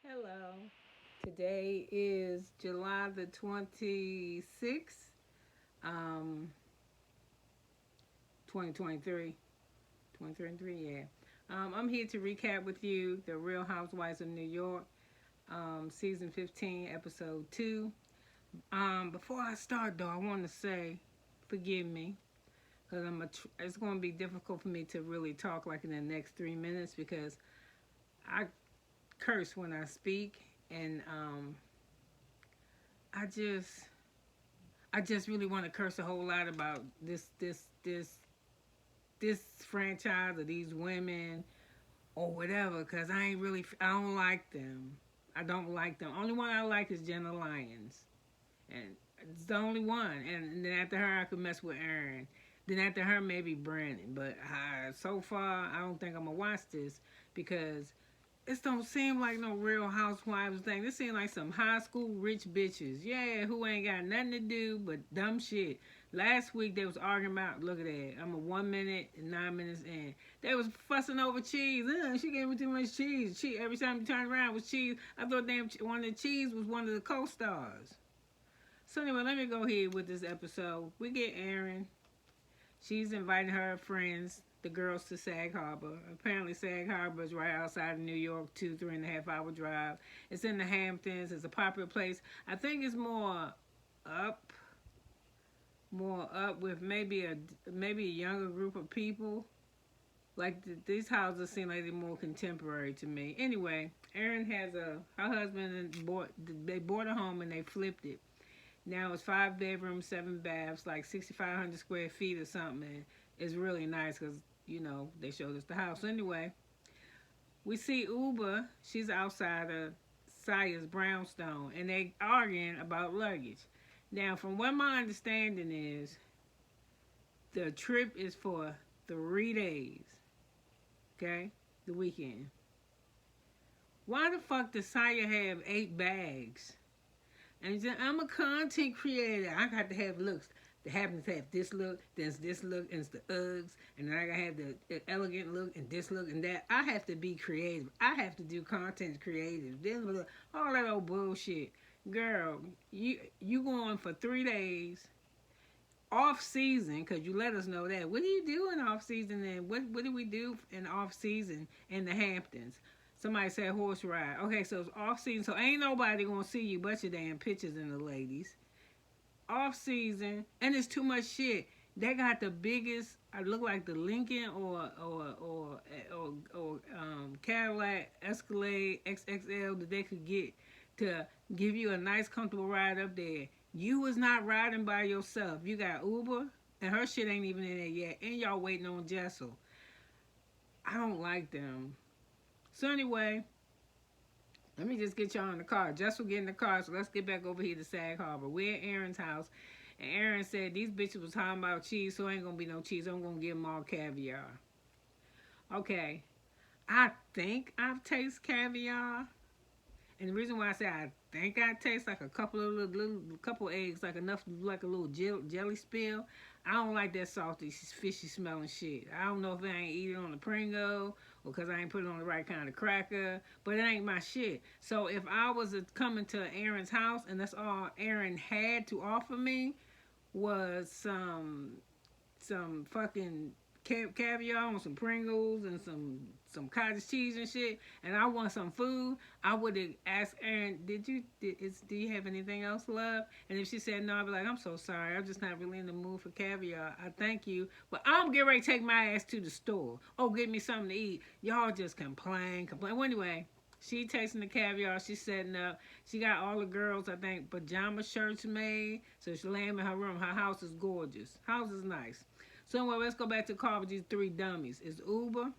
Hello. Today is July the 26th, um, 2023. 2023, yeah. I'm here to recap with you the Real Housewives of New York, season 15, episode 2. Before I start, though, I want to say, forgive me, because it's going to be difficult for me to really talk like in the next 3 minutes because I curse when I speak, and I just I just really want to curse a whole lot about this franchise or these women or whatever, cause I don't like them. I don't like them. Only one I like is Jenna Lyons, and it's the only one. And then after her, I could mess with Erin. Then after her, maybe Brandon. But so far, I don't think I'm gonna watch this because this don't seem like no Real Housewives thing. This seems like some high school rich bitches. Yeah, who ain't got nothing to do but dumb shit. Last week they was arguing about, look at that, I'm a 1 minute and 9 minutes in. They was fussing over cheese. She gave me too much cheese. Every time you turn around was cheese. I thought one of the cheese was one of the co-stars. So anyway, let me go ahead with this episode. We get Erin. She's inviting her friends, the girls, to Sag Harbor. Apparently, Sag Harbor is right outside of New York, 3.5 hour drive. It's in the Hamptons. It's a popular place. I think it's up, more up with maybe a younger group of people. Like these houses seem like they're more contemporary to me. Anyway, Erin has her husband and they bought a home and they flipped it. Now it's 5 bedrooms, 7 baths, like 6,500 square feet or something. And it's really nice because, they showed us the house. Anyway, we see Uber. She's outside of Saya's brownstone. And they arguing about luggage. Now, from what my understanding is, the trip is for 3 days. Okay? The weekend. Why the fuck does Saya have 8 bags? And he said, I'm a content creator. I got to have looks. That happens to have this look, there's this look, and it's the Uggs. And then I gotta have the elegant look, and this look, and that. I have to be creative. I have to do content creative. All that old bullshit. Girl, you going for 3 days off season, because you let us know that. What do you do in off season, and what do we do in off season in the Hamptons? Somebody said horse ride. Okay, so it's off season, so ain't nobody gonna see you but your damn pictures and the ladies. Off season, and it's too much shit. They got the biggest. I look like the Lincoln or Cadillac Escalade XXL that they could get to give you a nice, comfortable ride up there. You was not riding by yourself. You got Uber, and her shit ain't even in there yet, and y'all waiting on Jessel. I don't like them. So anyway, let me just get y'all in the car. Jess will get in the car, so let's get back over here to Sag Harbor. We're at Erin's house, and Erin said these bitches was talking about cheese, so ain't gonna be no cheese. I'm gonna give them all caviar. Okay, I think I've tasted caviar, and the reason why I say I think I taste like a couple of little couple eggs, like enough to do like a little jelly spill. I don't like that salty, fishy smelling shit. I don't know if I ain't eat it on the Pringo or because I ain't put it on the right kind of cracker, but it ain't my shit. So if I was coming to Erin's house and that's all Erin had to offer me was some fucking caviar and some Pringles and some cottage cheese and shit, and I want some food, I would have asked Erin, do you have anything else, love? And if she said no, I'd be like, I'm so sorry, I'm just not really in the mood for caviar. I thank you, but I'm getting ready to take my ass to the store. Oh, get me something to eat. Y'all just complain. Well, anyway, she tasting the caviar. She's setting up. She got all the girls, I think, pajama shirts made. So she's laying in her room. Her house is gorgeous. House is nice. So anyway, let's go back to the car with these 3 dummies. It's Uber,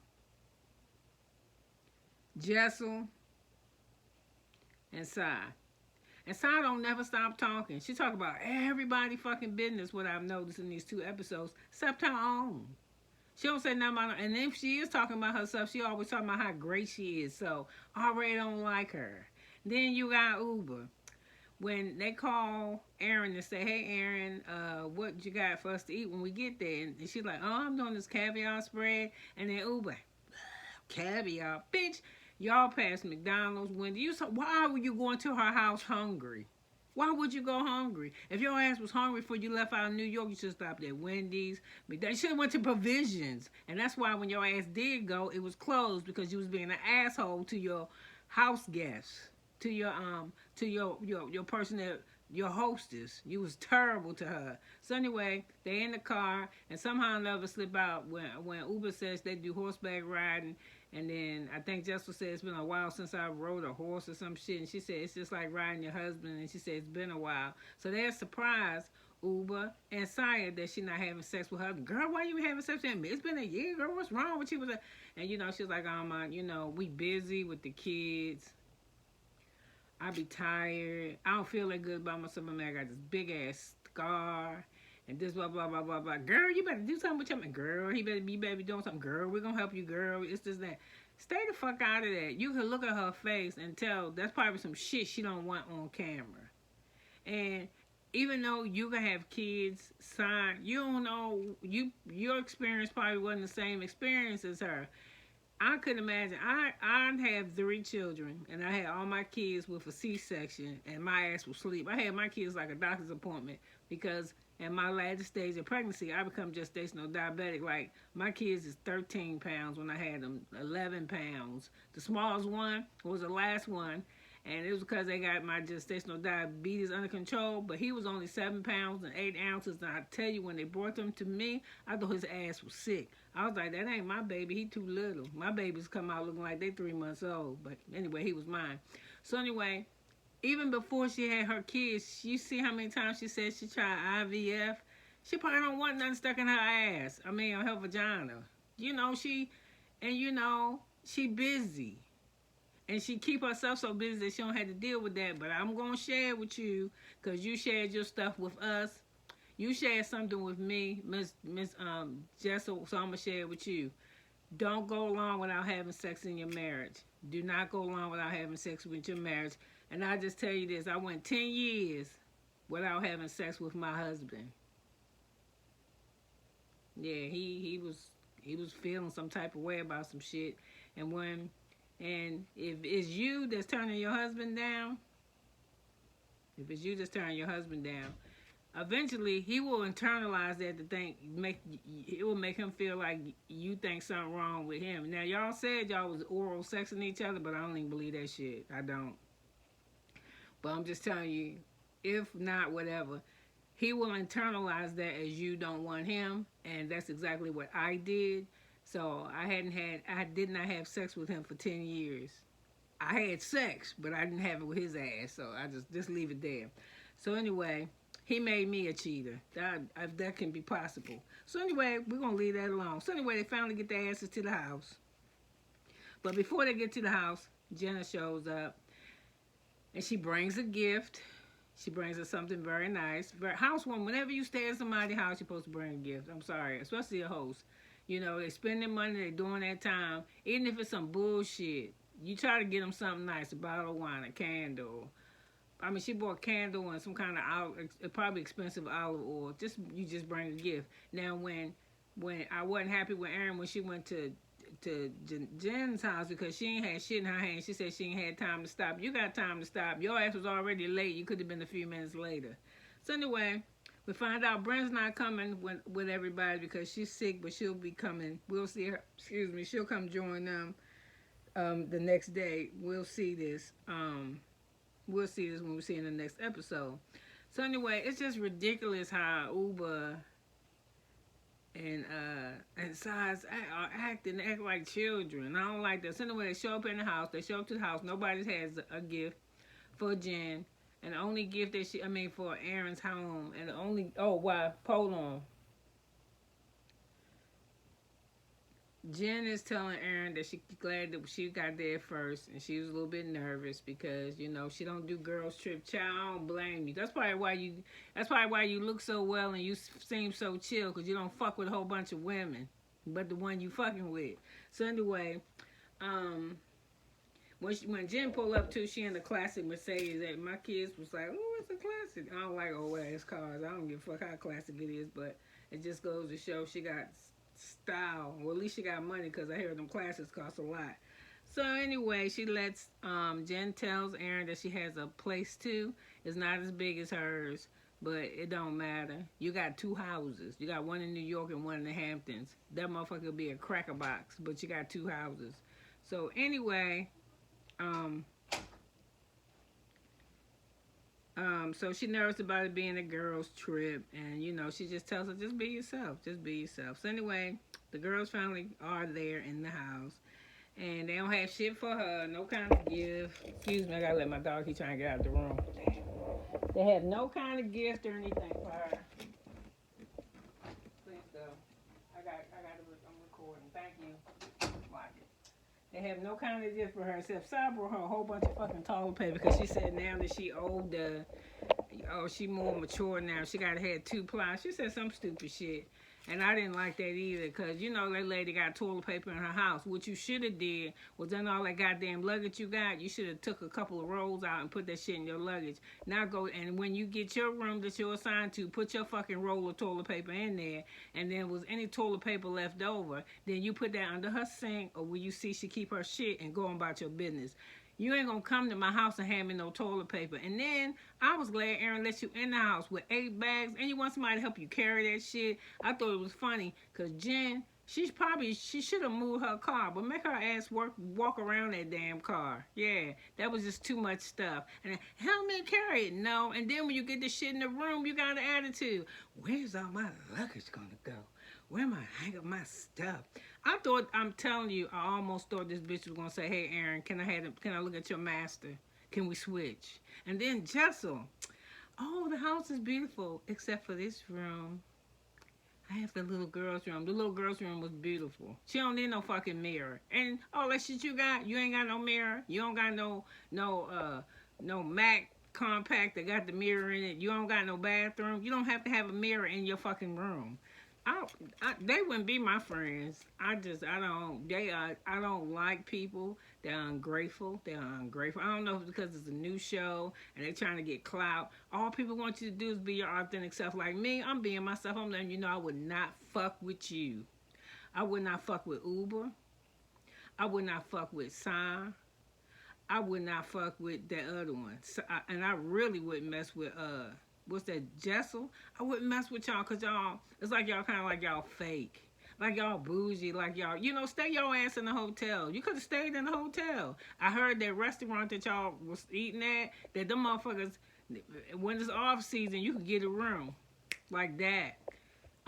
Jessel, and Cy. And Cy don't never stop talking. She talk about everybody fucking business, what I've noticed in these 2 episodes, except her own. She don't say nothing about her. And if she is talking about herself, she always talking about how great she is. So I already don't like her. Then you got Uber. When they call Erin and say, hey, Erin, what you got for us to eat when we get there? And she's like, oh, I'm doing this caviar spread. And then Uber, caviar, bitch, Y'all passed McDonald's, Wendy. Why were you going to her house hungry? Why would you go hungry? If your ass was hungry before you left out of New York, you should have stopped at Wendy's. You should have went to Provisions. And that's why when your ass did go, it was closed because you was being an asshole to your house guests, to your person that your hostess. You was terrible to her. So anyway, they in the car and somehow or another slip out when Uber says they do horseback riding. And then I think Jessica said it's been a while since I rode a horse or some shit. And she said it's just like riding your husband. And she said it's been a while. So they're surprised, Uber and Saya, that she not having sex with her. Girl, why you having sex with him? It's been a year, girl. What's wrong with you? And she was like, we busy with the kids. I be tired. I don't feel that good about myself. I got this big ass scar. And this blah blah blah blah blah. Girl, you better do something with your man. Girl, you better be doing something. Girl, we're gonna help you, girl. It's this that. Stay the fuck out of that. You can look at her face and tell that's probably some shit she don't want on camera. And even though you can have kids, you don't know your experience probably wasn't the same experience as her. I couldn't imagine. I have 3 children, and I had all my kids with a C-section, and my ass was asleep. I had my kids like a doctor's appointment because in my latter stage of pregnancy, I become gestational diabetic. Like, my kids is 13 pounds when I had them, 11 pounds. The smallest one was the last one, and it was because they got my gestational diabetes under control, but he was only 7 pounds and 8 ounces, and I tell you, when they brought them to me, I thought his ass was sick. I was like, that ain't my baby, he too little. My babies come out looking like they 3 months old, but anyway, he was mine. So anyway, even before she had her kids, you see how many times she said she tried IVF? She probably don't want nothing stuck in her ass. I mean, her vagina. She busy. And she keep herself so busy that she don't have to deal with that. But I'm going to share it with you because you shared your stuff with us. You shared something with me, Miss Jessa, so I'm going to share it with you. Don't go along without having sex in your marriage. Do not go along without having sex with your marriage. And I just tell you this, I went 10 years without having sex with my husband. Yeah, he was feeling some type of way about some shit. And if it's you that's turning your husband down, eventually he will internalize that it will make him feel like you think something wrong with him. Now, y'all said y'all was oral sexing each other, but I don't even believe that shit. I don't. But I'm just telling you, if not, whatever, he will internalize that as you don't want him, and that's exactly what I did. So I did not have sex with him for 10 years. I had sex, but I didn't have it with his ass, so I just leave it there. So anyway, he made me a cheater. That can be possible. So anyway, we're going to leave that alone. So anyway, they finally get their asses to the house. But before they get to the house, Jenna shows up, and she brings a gift. She brings us something very nice. Housewarming, whenever you stay at somebody's house, you're supposed to bring a gift. I'm sorry, especially a host. They spending money, they doing their time. Even if it's some bullshit, you try to get them something nice, a bottle of wine, a candle. I mean, she bought a candle and some kind of probably expensive olive oil. You just bring a gift. Now, when I wasn't happy with Erin when she went to Jen's house because she ain't had shit in her hand. She said she ain't had time to stop. You got time to stop. Your ass was already late. You could have been a few minutes later. So anyway, we find out Brent's not coming with everybody because she's sick, but she'll be coming. We'll see her. Excuse me. She'll come join them the next day. We'll see this. We'll see this when we see in the next episode. So anyway, it's just ridiculous how Uber and Size act like children. I don't like that. So anyway, they show up in the house. They show up to the house. Nobody has a gift for Jen. And the only gift for Erin's home. And the only, hold on. Jen is telling Erin that she's glad that she got there first, and she was a little bit nervous because she don't do girls trip. Child, I don't blame you. That's probably why you look so well and you seem so chill because you don't fuck with a whole bunch of women, but the one you fucking with. So anyway, when Jen pulled up too, she in the classic Mercedes. And my kids was like, "Oh, it's a classic." I don't like old ass cars. I don't give a fuck how classic it is, but it just goes to show she got style. Well, at least she got money because I hear them classics cost a lot. So anyway, she lets Jen tells Aaron that she has a place too. It's not as big as hers, but it don't matter. You got two houses. You got one in New York and one in the Hamptons. That motherfucker will be a cracker box, but you got two houses. So anyway, um, so she nervous about it being a girls' trip, and she just tells her, just be yourself, just be yourself. So anyway, the girls finally are there in the house, and they don't have shit for her, no kind of gift. Excuse me, I gotta let my dog keep trying to get out of the room. They have no kind of gift or anything for her. Please go. I'm recording. Thank you. Watch it. They have no kind of gift for her except I brought her a whole bunch of fucking toilet paper because she said now that she older, she more mature now. She gotta have 2 ply. She said some stupid shit. And I didn't like that either because, that lady got toilet paper in her house. What you should have did was done all that goddamn luggage you got. You should have took a couple of rolls out and put that shit in your luggage. Now go, and when you get your room that you're assigned to, put your fucking roll of toilet paper in there. And then was any toilet paper left over, then you put that under her sink or where you see she keep her shit and go on about your business. You ain't gonna come to my house and hand me no toilet paper. And then I was glad Aaron let you in the house with 8 bags and you want somebody to help you carry that shit. I thought it was funny because Jen, she should have moved her car, but make her ass walk around that damn car. Yeah, that was just too much stuff. And help me carry it. No, and then when you get the shit in the room, you got an attitude. Where's all my luggage gonna go? Where am I hang up my stuff? I'm telling you, I almost thought this bitch was gonna say, hey Aaron, can I look at your master? Can we switch? And then Jessel, oh, the house is beautiful, except for this room. I have the little girl's room. The little girl's room was beautiful. She don't need no fucking mirror. And all that shit you ain't got no mirror. You don't got no Mac compact that got the mirror in it. You don't got no bathroom. You don't have to have a mirror in your fucking room. They wouldn't be my friends. I don't like people. They're ungrateful. I don't know if it's because it's a new show and they're trying to get clout. All people want you to do is be your authentic self. Like me, I'm being myself. I'm letting you know I would not fuck with you. I would not fuck with Uber. I would not fuck with Sign. I would not fuck with that other one. And I really wouldn't mess with what's that, Jessel? I wouldn't mess with y'all because y'all, it's like y'all kind of like y'all fake. Like y'all bougie, like y'all, stay your ass in the hotel. You could have stayed in the hotel. I heard that restaurant that y'all was eating at, that them motherfuckers, when it's off season, you could get a room. Like that.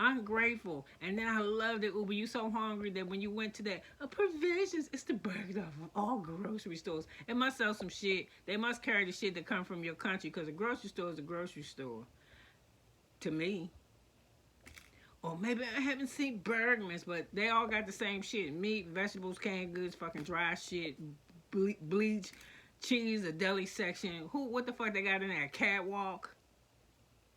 Ungrateful. And then I love that Uber. You so hungry that when you went to that provisions, it's the burger of all grocery stores. It must sell some shit. They must carry the shit that come from your country because a grocery store is a grocery store. To me. Or maybe I haven't seen Bergman's, but they all got the same shit. Meat, vegetables, canned goods, fucking dry shit, bleach, cheese, a deli section. What the fuck they got in there? A catwalk?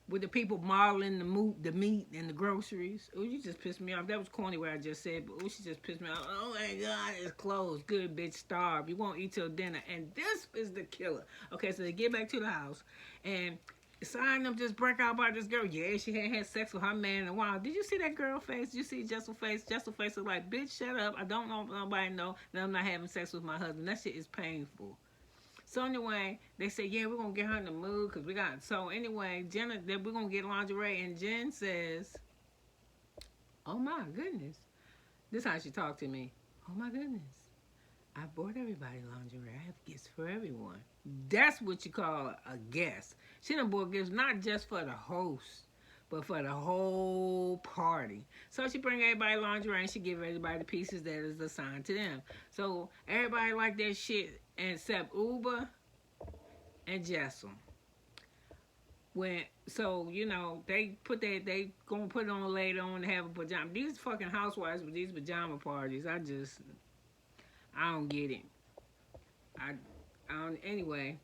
With the people modeling the meat and the groceries. Oh, you just pissed me off. That was corny what I just said, but she just pissed me off. Oh my God, it's closed. Good bitch, starve. You won't eat till dinner. And this is the killer. Okay, so they get back to the house, and sign them just break out by this girl. Yeah, she hadn't had sex with her man in a while. Did you see that girl face? Did you see Jessel's face? Jessel's face was like, bitch, shut up. I don't know if nobody know that I'm not having sex with my husband. That shit is painful. So anyway, they say, yeah, we're going to get her in the mood because we got... So anyway, Jenna, we're going to get lingerie. And Jen says, oh my goodness. This is how she talked to me. Oh my goodness. I bought everybody lingerie. I have gifts for everyone. That's what you call a guest. She done bought gifts not just for the host, but for the whole party. So she bring everybody lingerie and she give everybody the pieces that is assigned to them. So everybody like that shit except Uber and Jessel. They gonna put it on later on to have a pajama. These fucking housewives with these pajama parties, I don't get it. Anyway,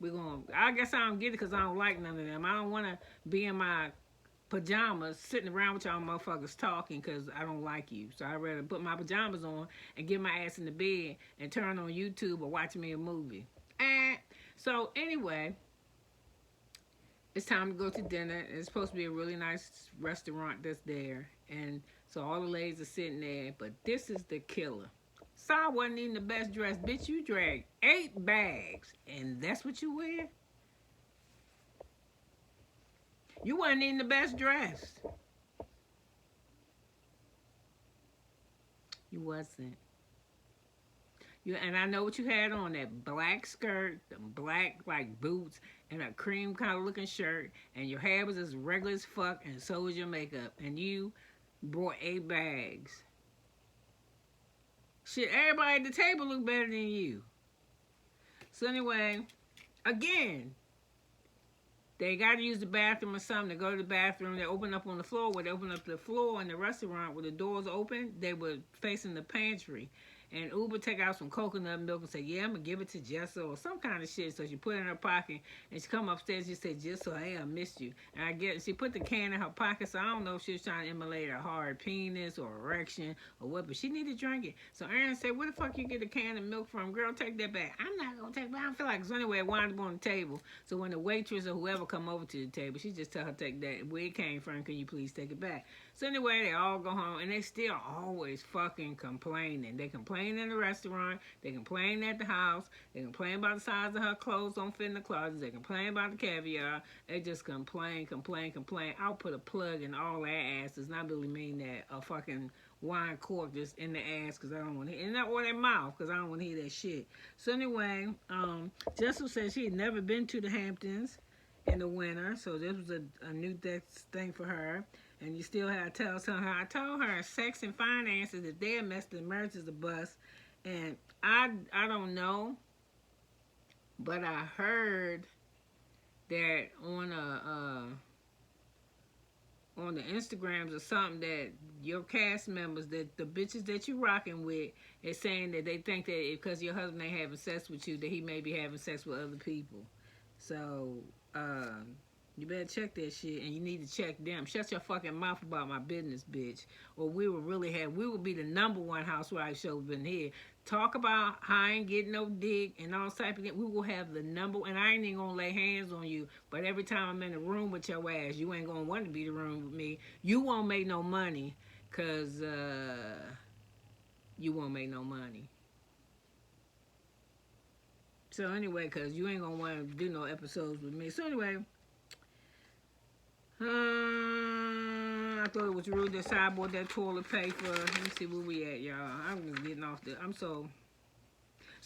I guess I don't get it because I don't like none of them. I don't want to be in my pajamas sitting around with y'all motherfuckers talking because I don't like you. So I'd rather put my pajamas on and get my ass in the bed and turn on YouTube or watch me a movie. So anyway, it's time to go to dinner. It's supposed to be a really nice restaurant that's there. And so all the ladies are sitting there. But this is the killer. saw I wasn't even the best dressed. Bitch, you dragged 8 bags, and that's what you wear? You wasn't even the best dressed. You wasn't. And I know what you had on, that black skirt, the black like boots, and a cream kind of looking shirt, and your hair was as regular as fuck, and so was your makeup, and you brought 8 bags. Shit, everybody at the table looked better than you. So anyway, again, they got to use the bathroom or something. They go to the bathroom, they open up on the floor. Where they open up the floor in the restaurant where the doors open, they were facing the pantry. And Uber take out some coconut milk and say, yeah, I'm going to give it to Jessa or some kind of shit. So she put it in her pocket and she come upstairs and she said, Jessa, hey, I missed you. And I get she put the can in her pocket, so I don't know if she was trying to emulate a hard penis or erection or what, but she needed to drink it. So Aaron said, where the fuck you get a can of milk from? Girl, take that back. I'm not going to take it back. I don't feel like it. So anyway, it wound up on the table. So when the waitress or whoever come over to the table, she just tell her, take that. Where it came from, can you please take it back? So anyway, they all go home and they still always fucking complaining. They complain in the restaurant, they complain at the house, they complain about the size of her clothes don't fit in the closet, they complain about the caviar, they just complain. I'll put a plug in all their asses, and I really mean that, a fucking wine cork just in the ass, because I don't want to hear, and not or their mouth, because I don't want to hear that shit. So anyway, Jessel said she had never been to the Hamptons in the winter, so this was a new thing for her. And you still have to tell her. I told her sex and finances that they're messed the marriage a bust. And I don't know, but I heard that on the Instagrams or something that your cast members, that the bitches that you rocking with, is saying that they think that because your husband ain't having sex with you, that he may be having sex with other people. So you better check that shit, and you need to check them. Shut your fucking mouth about my business, bitch. Or we will be the #1 housewife show in here. Talk about how I ain't getting no dick and all type of thing. We will have the number, and I ain't even gonna lay hands on you. But every time I'm in the room with your ass, you ain't gonna want to be in the room with me. You won't make no money, cause you won't make no money. So anyway, cause you ain't gonna want to do no episodes with me. So anyway. I thought it was rude that I bought that toilet paper. Let me see where we at, y'all. I'm just getting off the. So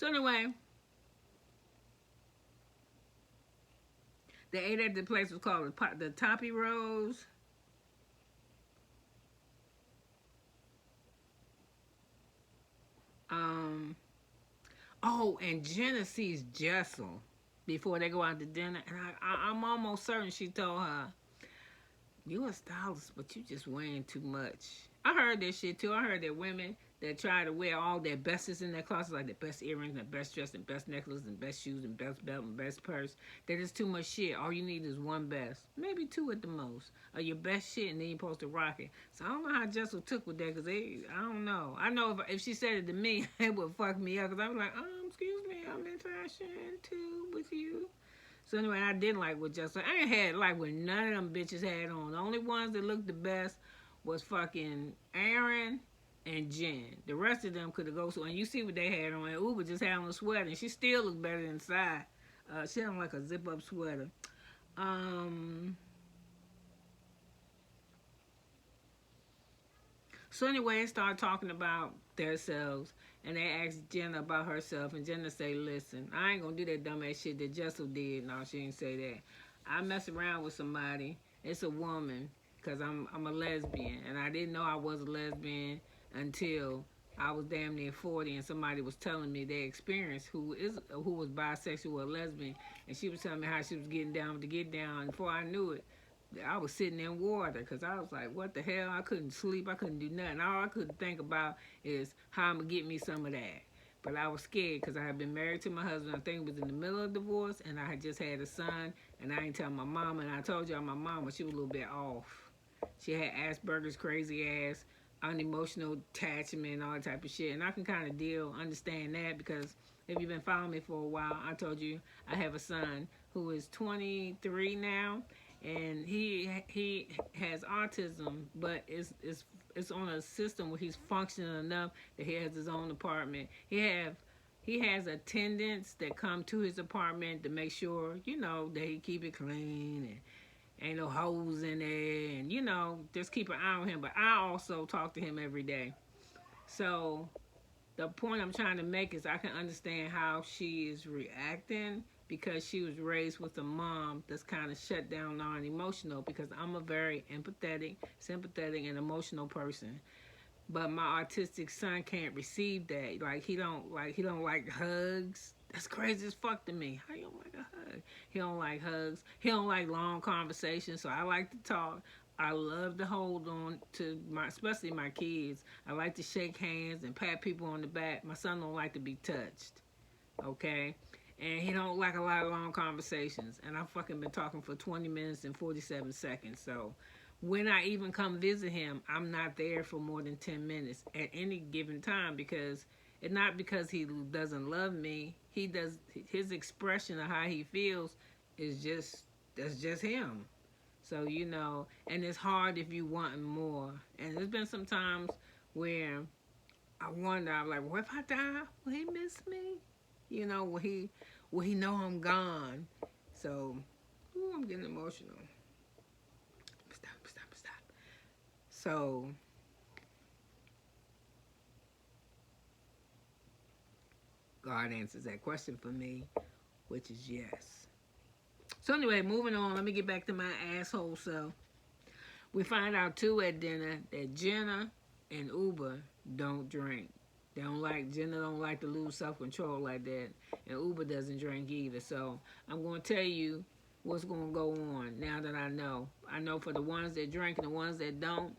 anyway, they ate at the place was called the Toppy Rose. Oh, and Jenna sees Jessel before they go out to dinner, and I'm almost certain she told her, you a stylist, but you just wearing too much. I heard that shit too. I heard that women that try to wear all their bestest in their closets, like the best earrings, and the best dress, and best necklace, and best shoes, and best belt, and best purse, that is too much shit. All you need is one best, maybe 2 at the most, or your best shit, and then you're supposed to rock it. So I don't know how Jessel took with that, because I don't know. I know if she said it to me, it would fuck me up, because I was like, excuse me, I'm in fashion too with you. So anyway, I didn't like what Jessel. I ain't had like what none of them bitches had on. The only ones that looked the best was fucking Aaron and Jen. The rest of them could have go. So and you see what they had on. And Uber just had on a sweater, and she still looked better inside. She had on like a zip up sweater. So anyway, they started talking about themselves, and they asked Jenna about herself, and Jenna say, listen, I ain't gonna do that dumbass shit that Jessel did. No, she didn't say that. I mess around with somebody, it's a woman, because I'm a lesbian, and I didn't know I was a lesbian until I was damn near 40, and somebody was telling me their experience who was bisexual or lesbian, and she was telling me how she was getting down with the get down, and before I knew it, I was sitting in water, because I was like, what the hell? I couldn't sleep. I couldn't do nothing. All I could think about is how I'm going to get me some of that. But I was scared, because I had been married to my husband. I think it was in the middle of divorce, and I had just had a son, and I didn't tell my mom. And I told y'all my mama, she was a little bit off. She had Asperger's, crazy ass, unemotional attachment, and all that type of shit. And I can kind of understand that, because if you've been following me for a while, I told you I have a son who is 23 now. and he has autism, but it's on a system where he's functioning enough that he has his own apartment. He has attendants that come to his apartment to make sure, that he keep it clean and ain't no holes in there, and just keep an eye on him. But I also talk to him every day. So the point I'm trying to make is I can understand how she is reacting because she was raised with a mom that's kind of shut down, non-emotional, because I'm a very empathetic, sympathetic, and emotional person. But my autistic son can't receive that. Like he don't like hugs. That's crazy as fuck to me. How you don't like a hug? He don't like hugs. He don't like long conversations. So I like to talk. I love to hold on to especially my kids. I like to shake hands and pat people on the back. My son don't like to be touched. Okay? And he don't like a lot of long conversations. And I've fucking been talking for 20 minutes and 47 seconds. So when I even come visit him, I'm not there for more than 10 minutes at any given time, because it's not because he doesn't love me. He does, his expression of how he feels that's just him. So, and it's hard if you want more. And there's been some times where I wonder, I'm like, what if I die? Will he miss me? Will he know I'm gone? So, I'm getting emotional. Stop. So, God answers that question for me, which is yes. So anyway, moving on, let me get back to my asshole self. We find out too at dinner that Jenna and Uber don't drink. Jenna don't like to lose self-control like that, and Uber doesn't drink either. So I'm going to tell you what's going to go on now that I know. I know for the ones that drink and the ones that don't,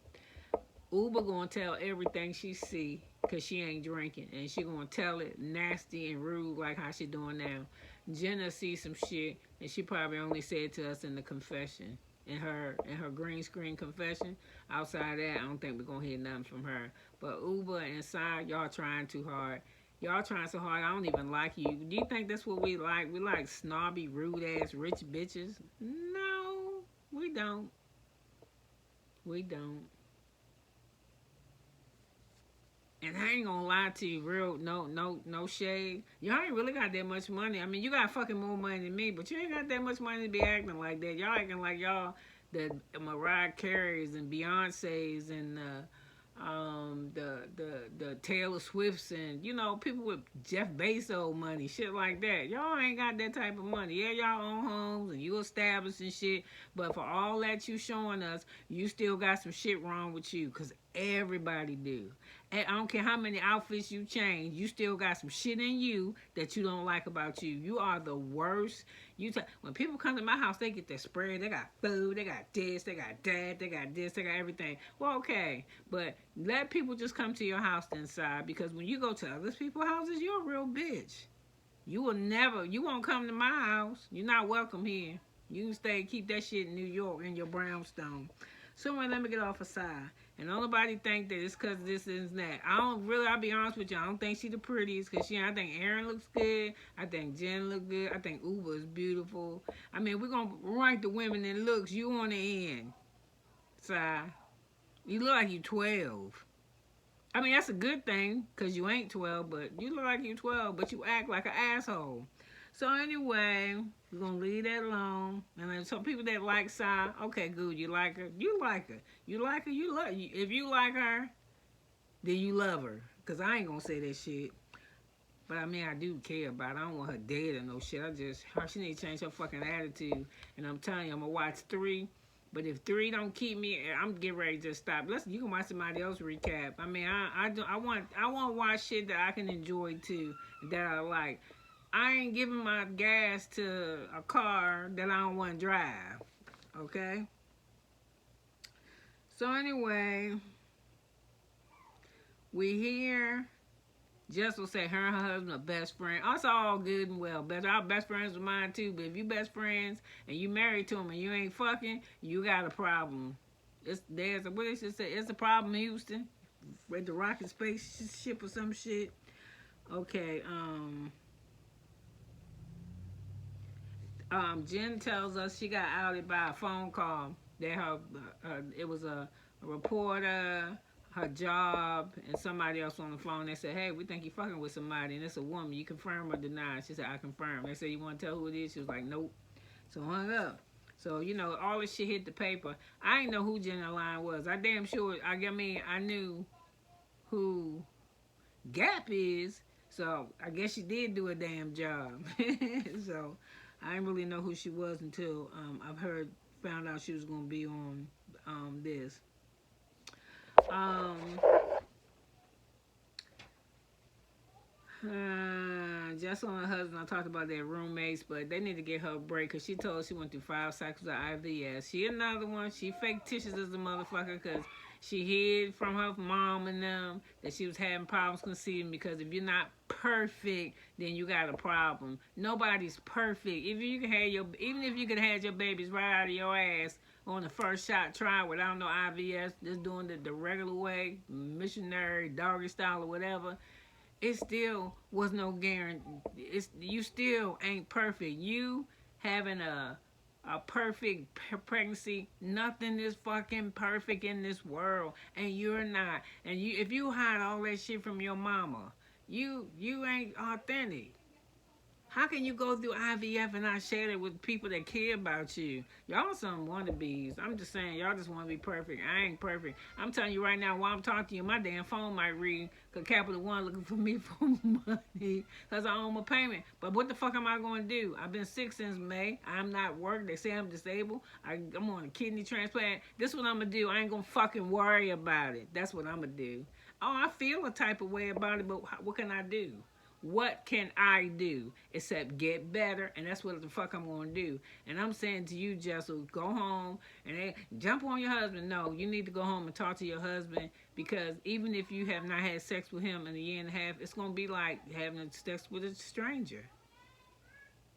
Uber going to tell everything she see because she ain't drinking, and she going to tell it nasty and rude like how she doing now. Jenna sees some shit, and she probably only said to us in the confession, in her green screen confession. Outside of that, I don't think we're gonna hear nothing from her. But Uber and Sai, y'all trying too hard. Y'all trying so hard, I don't even like you. Do you think that's what we like? We like snobby, rude ass, rich bitches? No, we don't. We don't. And I ain't gonna lie to you, no shade. Y'all ain't really got that much money. I mean, you got fucking more money than me, but you ain't got that much money to be acting like that. Y'all acting like y'all the Mariah Careys and Beyonces and the Taylor Swifts and people with Jeff Bezos money, shit like that. Y'all ain't got that type of money. Yeah, y'all own homes and you established and shit, but for all that you showing us, you still got some shit wrong with you, because everybody do. And I don't care how many outfits you change, you still got some shit in you that you don't like about you. You are the worst. When people come to my house, they get their spread. They got food. They got this. They got that. They got this. They got everything. Well, okay, but let people just come to your house inside, because when you go to other people's houses, you're a real bitch. You won't come to my house. You're not welcome here. You can stay, keep that shit in New York in your brownstone. So let me get off aside. And don't nobody think that it's because this and that. I'll be honest with you, I don't think she the prettiest, because I think Erin looks good. I think Jen look good. I think Uber is beautiful. I mean, we're going to rank the women in looks. You on the end. Si, you look like you 12. I mean, that's a good thing, because you ain't 12, but you look like you 12, but you act like an asshole. So anyway, we're going to leave that alone. And then some people that like Sai, okay, good, you like her. You like her. You like her, you love her. If you like her, then you love her. Because I ain't going to say that shit. But I mean, I do care about her. I don't want her dead or no shit. She need to change her fucking attitude. And I'm telling you, I'm going to watch 3. But if 3 don't keep me, I'm getting ready to just stop. You can watch somebody else recap. I mean, I want to watch shit that I can enjoy too, that I like. I ain't giving my gas to a car that I don't want to drive, okay? So anyway, we here. Jess will say her and her husband are best friends. Us all good and well. Our best friends with mine too, but if you best friends and you married to them and you ain't fucking, you got a problem. What they should say, it's a problem in Houston with the rocket spaceship or some shit. Okay, Jen tells us she got outed by a phone call. That it was a reporter, her job, and somebody else on the phone. They said, "Hey, we think you fucking with somebody, and it's a woman. You confirm or deny?" She said, "I confirm." They said, "You want to tell who it is?" She was like, "Nope." So hung up. So all this shit hit the paper. I didn't know who Jenna Line was. I damn sure. I knew who Gap is. So I guess she did do a damn job. So I didn't really know who she was until found out she was gonna be on this. Um, just on her husband, I talked about their roommates, but they need to get her a break because she told us she went through 5 cycles of IVS. She another one. She fake tissues as a motherfucker because she hid from her mom and them that she was having problems conceiving because if you're not perfect, then you got a problem. Nobody's perfect. Even if you could have your babies right out of your ass on the first shot try without no IVS, just doing the regular way, missionary, doggy style or whatever, it still was no guarantee. You still ain't perfect. You having a perfect pregnancy, nothing is fucking perfect in this world, and you're not. And if you hide all that shit from your mama, you ain't authentic. How can you go through IVF and not share it with people that care about you? Y'all some wannabes. I'm just saying, y'all just want to be perfect. I ain't perfect. I'm telling you right now, while I'm talking to you, my damn phone might ring because Capital One looking for me for money because I owe them a payment. But what the fuck am I going to do? I've been sick since May. I'm not working. They say I'm disabled. I'm on a kidney transplant. This is what I'm going to do. I ain't going to fucking worry about it. That's what I'm going to do. Oh, I feel a type of way about it, but what can I do? What can I do except get better? And that's what the fuck I'm going to do. And I'm saying to you, Jessel, go home and jump on your husband. No, you need to go home and talk to your husband because even if you have not had sex with him in a year and a half, it's going to be like having sex with a stranger.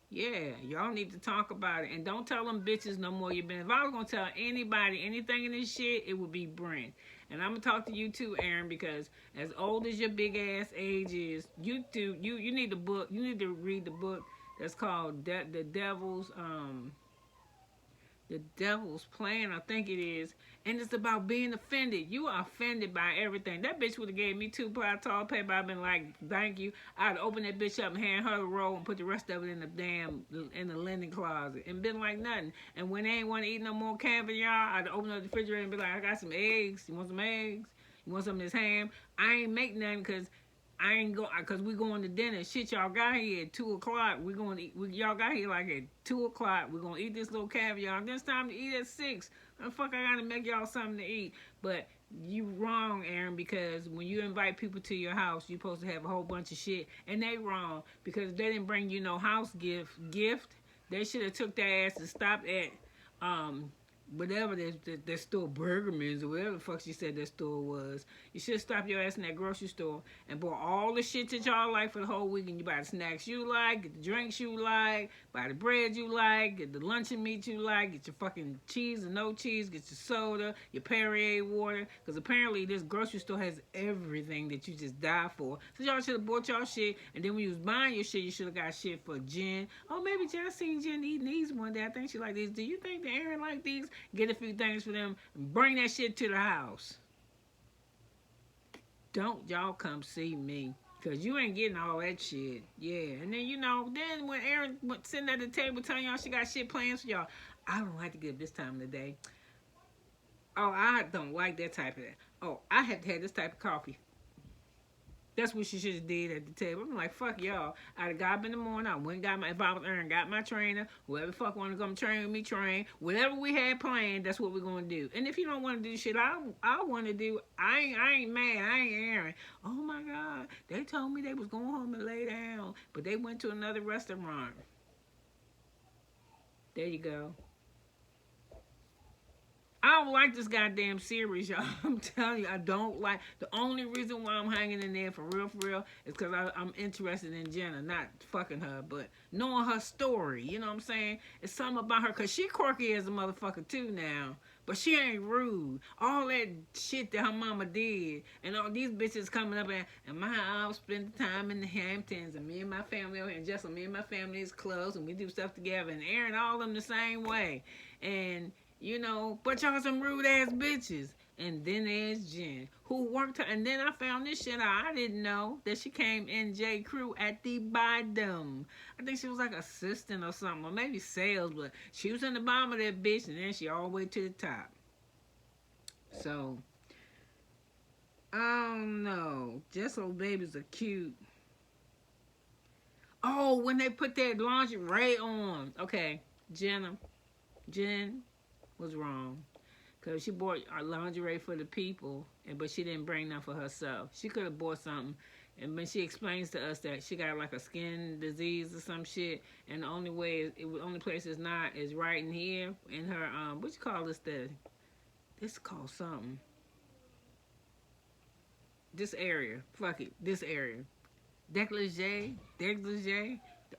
Yeah, y'all need to talk about it. And don't tell them bitches no more you've been. If I was going to tell anybody anything in this shit, it would be Brent. And I'm going to talk to you too, Aaron, because as old as your big ass age is, you need the book. You need to read the book that's called The Devil's Plan, I think it is. And it's about being offended. You are offended by everything. That bitch would have gave me 2 ply toilet paper. I've been like, thank you. I'd open that bitch up and hand her the roll and put the rest of it in the linen closet. And been like nothing. And when they ain't want to eat no more caviar, I'd open up the refrigerator and be like, I got some eggs. You want some eggs? You want some of this ham? I ain't make nothing because I ain't go because we going to dinner. Shit, y'all got here at 2:00. We going to eat. Y'all got here like at 2:00. We're gonna eat this little caviar. Then it's time to eat at 6. The fuck, I gotta make y'all something to eat. But you wrong, Aaron, because when you invite people to your house, you supposed to have a whole bunch of shit, and they wrong because they didn't bring you no house gift. They should have took their ass and stopped at whatever that store, Burgerman's or whatever the fuck she said that store was. You should stop your ass in that grocery store and bought all the shit that y'all like for the whole weekend. You buy the snacks you like, get the drinks you like, buy the bread you like, get the luncheon meat you like, get your fucking cheese and no cheese, get your soda, your Perrier water, because apparently this grocery store has everything that you just die for. So y'all should have bought y'all shit, and then when you was buying your shit, you should have got shit for Jen. Oh, maybe Jen, I seen Jen eating these one day. I think she like these. Do you think that Aaron like these? Get a few things for them and bring that shit to the house. Don't y'all come see me, because you ain't getting all that shit. Yeah, and then, then when Aaron sitting at the table telling y'all she got shit plans for y'all, I don't like to give this time of the day. Oh, I don't like that type of that. Oh, I have to have this type of coffee. That's what she should have did at the table. I'm like, fuck y'all. I'd have got up in the morning. I went and got if I was Aaron, got my trainer. Whoever the fuck want to come train with me, train. Whatever we had planned, that's what we're going to do. And if you don't want to do shit I want to do, I ain't mad. I ain't Aaron. Oh my God. They told me they was going home and lay down. But they went to another restaurant. There you go. I don't like this goddamn series, y'all. I'm telling you, I don't like. The only reason why I'm hanging in there for real, is because I'm interested in Jenna, not fucking her, but knowing her story. You know what I'm saying? It's something about her, because she quirky as a motherfucker too now. But she ain't rude. All that shit that her mama did, and all these bitches coming up and my I'll spend time in the Hamptons, and me and my family, and just me and my family is close, and we do stuff together, and Aaron, all of them the same way. And you know, but y'all some rude ass bitches. And then there's Jen, who worked her. And then I found this shit out. I didn't know that she came in J. Crew at the bottom. I think she was like assistant or something, or maybe sales, but she was in the bottom of that bitch, and then she all the way to the top. So, I don't know. Jessel babies are cute. Oh, when they put that lingerie on. Okay, Jen was wrong, because she bought lingerie for the people, but she didn't bring none for herself. She could have bought something, and when she explains to us that she got like a skin disease or some shit, and the only way, only place it's not is right in here in her what you call this? This called something. This area, fuck it, this area, décolleté.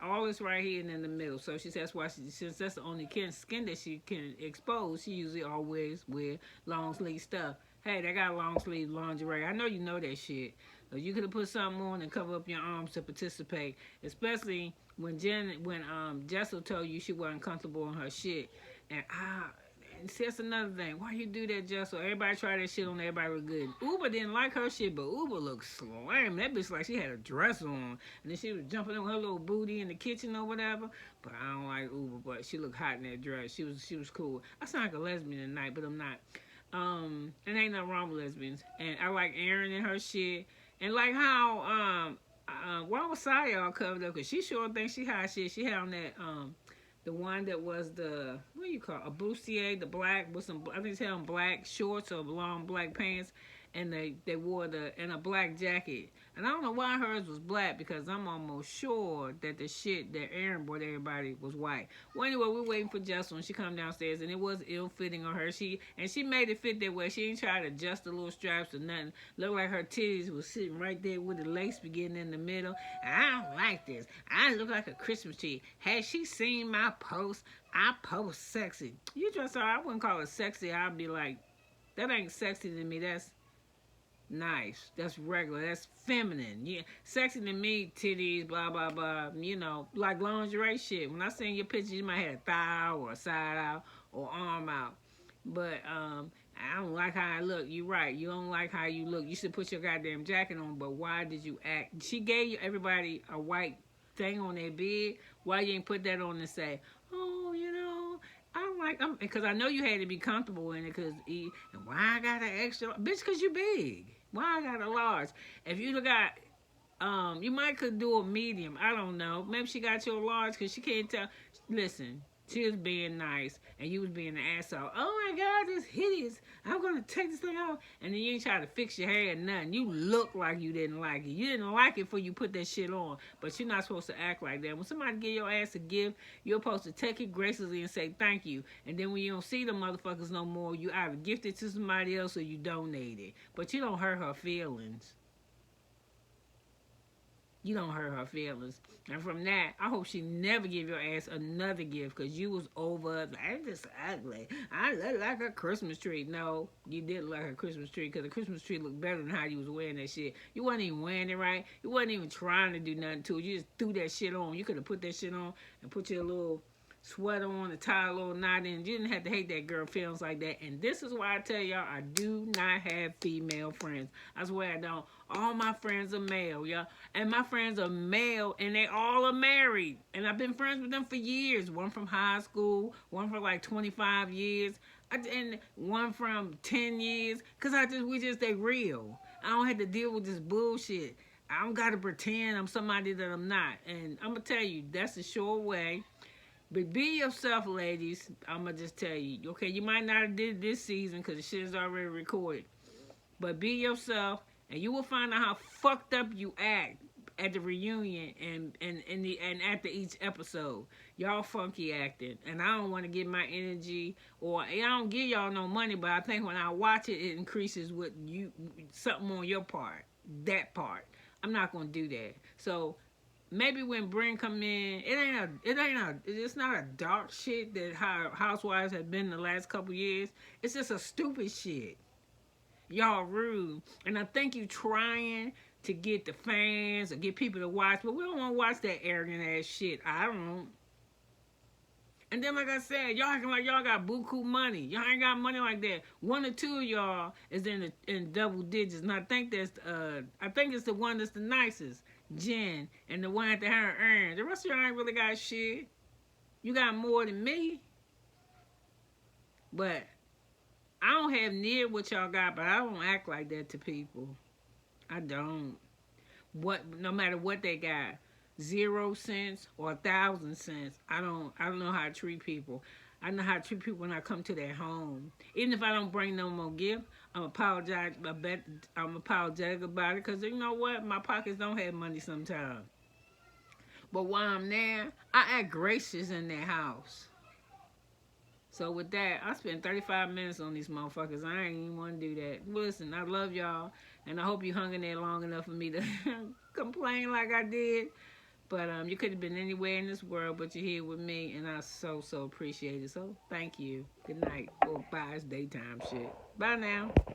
All this right here and in the middle. So she says that's why since that's the only skin that she can expose, she usually always wear long sleeve stuff. Hey, they got long sleeve lingerie. I know you know that shit. So you could have put something on and cover up your arms to participate. Especially when Jessel told you she wasn't comfortable in her shit. And see, that's another thing. Why you do that, Jessel? Everybody try that shit on everybody was good. Uber didn't like her shit, but Uber looked slim. That bitch like she had a dress on. And then she was jumping on her little booty in the kitchen or whatever. But I don't like Uber, but she looked hot in that dress. She was cool. I sound like a lesbian tonight, but I'm not. And ain't nothing wrong with lesbians. And I like Erin and her shit. And like how why was Saya all covered up? Because she sure thinks she hot shit. She had on that the one that was the, what do you call it? A bustier, the black with some, I think it's had on black shorts or long black pants, and they wore and a black jacket. And I don't know why hers was black, because I'm almost sure that the shit that Aaron bought everybody was white. Well, anyway, we're waiting for Jessel, and she come downstairs, and it was ill-fitting on her. She made it fit that way. She ain't try to adjust the little straps or nothing. Looked like her titties was sitting right there with the lace beginning in the middle. And I don't like this. I look like a Christmas tree. Has she seen my post? I post sexy. You dress her, I wouldn't call it sexy. I'd be like, that ain't sexy to me. That's nice. That's regular. That's feminine. Yeah, sexy to me, titties, blah blah blah. You know, like lingerie shit. When I seen your picture, you might have a thigh out or a side out or arm out. But I don't like how I look. You're right. You don't like how you look. You should put your goddamn jacket on. But why did you act? She gave you everybody a white thing on their bed. Why you ain't put that on and say, oh, you know, I don't like, because I know you had to be comfortable in it. And why I got an extra, bitch? Because you big. Why I got a large? If you got, you might could do a medium. I don't know. Maybe she got you a large because she can't tell. Listen, she was being nice and you was being an asshole. Oh my God, this hideous. I'm gonna take this thing off. And then you ain't try to fix your hair or nothing. You look like you didn't like it. You didn't like it before you put that shit on. But you're not supposed to act like that. When somebody give your ass a gift, you're supposed to take it graciously and say thank you. And then when you don't see the motherfuckers no more, you either gift it to somebody else or you donate it. But you don't hurt her feelings. You don't hurt her feelings. And from that, I hope she never give your ass another gift, because you was over, I'm just ugly. I look like a Christmas tree. No, you didn't look like a Christmas tree, because the Christmas tree looked better than how you was wearing that shit. You wasn't even wearing it right. You wasn't even trying to do nothing to it. You just threw that shit on. You could have put that shit on and put your little sweater on and tie a little knot in. You didn't have to hate that girl feelings like that. And this is why I tell y'all, I do not have female friends. I swear I don't. All my friends are male, y'all. And my friends are male, and they all are married. And I've been friends with them for years. One from high school, one for like 25 years, and one from 10 years. Because they real. I don't have to deal with this bullshit. I don't got to pretend I'm somebody that I'm not. And I'm going to tell you, that's a sure way. But be yourself, ladies. I'm going to just tell you. Okay, you might not have did it this season because the shit is already recorded. But be yourself, and you will find out how fucked up you act. at the reunion and after each episode. Y'all funky acting, and I don't want to give my energy, or I don't give y'all no money, but I think when I watch it, it increases with you something on your part. That part, I'm not gonna do that. So maybe when Bryn come in, it's not a dark shit that how Housewives have been the last couple years. It's just a stupid shit. Y'all rude, and I think you trying to get the fans or get people to watch, but we don't want to watch that arrogant ass shit. I don't. And then, like I said, y'all acting like y'all got buku money. Y'all ain't got money like that. One or two of y'all is in double digits, and I think it's the one that's the nicest, Jen, and the one at the her earn. The rest of y'all ain't really got shit. You got more than me, but I don't have near what y'all got. But I don't act like that to people. I don't. No matter what they got. 0 cents or 1,000 cents. I don't know how to treat people. I know how to treat people when I come to their home. Even if I don't bring no more gift, I'm apologetic about it, because you know what? My pockets don't have money sometimes. But while I'm there, I act gracious in their house. So with that, I spent 35 minutes on these motherfuckers. I ain't even want to do that. Listen, I love y'all, and I hope you hung in there long enough for me to complain like I did. But you could have been anywhere in this world, but you're here with me, and I so appreciate it. So thank you. Good night. Or bye. It's daytime shit. Bye now.